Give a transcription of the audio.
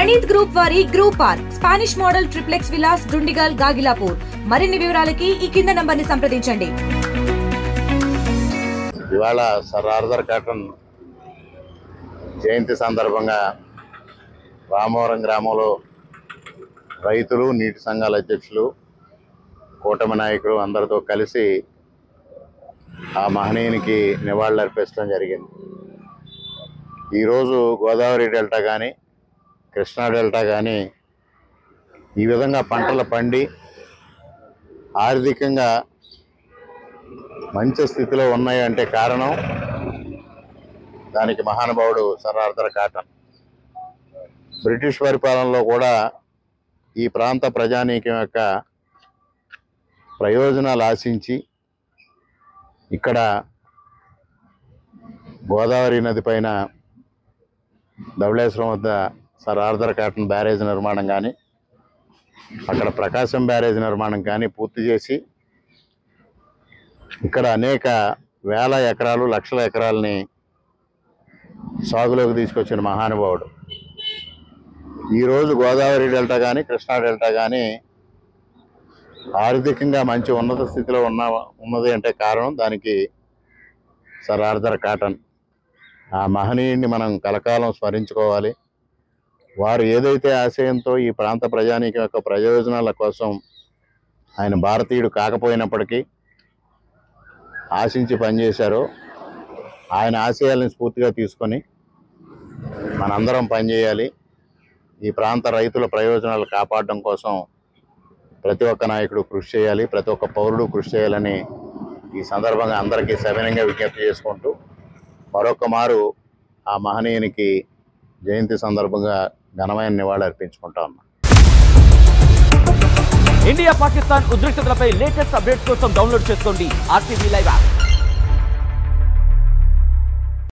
Praneeth group వారి group park Spanish model triplex Vilas Dundigal Gagillapur. మరిన్ని వివరాలకి ఈ కింద నంబర్ని సంప్రదించండి. ఇవాళ సర్ ఆర్థర్ కాటన్ జయంతి సందర్భంగా రామవరం గ్రామంలో రైతులు, నీటి సంఘాల అధ్యక్షులు, కూటమి నాయకులు అందరితో కలిసి ఆ మహనీయునికి నివాళులు అర్పించడం జరిగింది. ఈరోజు గోదావరి డెల్టా కానీ, కృష్ణా డెల్టా కానీ ఈ విధంగా పంటలు పండి ఆర్థికంగా మంచి స్థితిలో ఉన్నాయి అంటే కారణం దానికి మహానుభావుడు సర్ ఆర్థర్ కాటన్. బ్రిటిష్ పరిపాలనలో కూడా ఈ ప్రాంత ప్రజానీకం యొక్క ప్రయోజనాలు ఆశించి ఇక్కడ గోదావరి నది పైన ధవళేశ్వరం వద్ద సర్ ఆర్థర్ కాటన్ బ్యారేజ్ నిర్మాణం కానీ, అక్కడ ప్రకాశం బ్యారేజ్ నిర్మాణం కానీ పూర్తి చేసి ఇక్కడ అనేక వేల ఎకరాలు, లక్షల ఎకరాలని సాగులోకి తీసుకొచ్చిన మహానుభావుడు. ఈరోజు గోదావరి డెల్టా కానీ, కృష్ణా డెల్టా కానీ ఆర్థికంగా మంచి ఉన్నత స్థితిలో ఉన్నది అంటే కారణం దానికి సర్ ఆర్థర్ కాటన్. ఆ మహనీయుడిని మనం కలకాలం స్మరించుకోవాలి. వారు ఏదైతే ఆశయంతో ఈ ప్రాంత ప్రజానీకం యొక్క ప్రయోజనాల కోసం ఆయన భారతీయుడు కాకపోయినప్పటికీ ఆశించి పనిచేశారో, ఆయన ఆశయాలను స్ఫూర్తిగా తీసుకొని మనందరం పనిచేయాలి. ఈ ప్రాంత రైతుల ప్రయోజనాలు కాపాడడం కోసం ప్రతి ఒక్క నాయకుడు కృషి చేయాలి, ప్రతి ఒక్క పౌరుడు కృషి చేయాలని ఈ సందర్భంగా అందరికీ సవినయంగా విజ్ఞప్తి చేసుకుంటూ మరొక మారు ఆ మహనీయునికి జయంతి సందర్భంగా ఘనమైన నివాళులు అర్పించుకుంటా ఉన్నాం. ఇండియా పాకిస్తాన్ ఉద్రిక్తతలపై లేటెస్ట్ అప్డేట్స్ కోసం డౌన్లోడ్ చేసుకోండి RTV లైవ్ యాప్.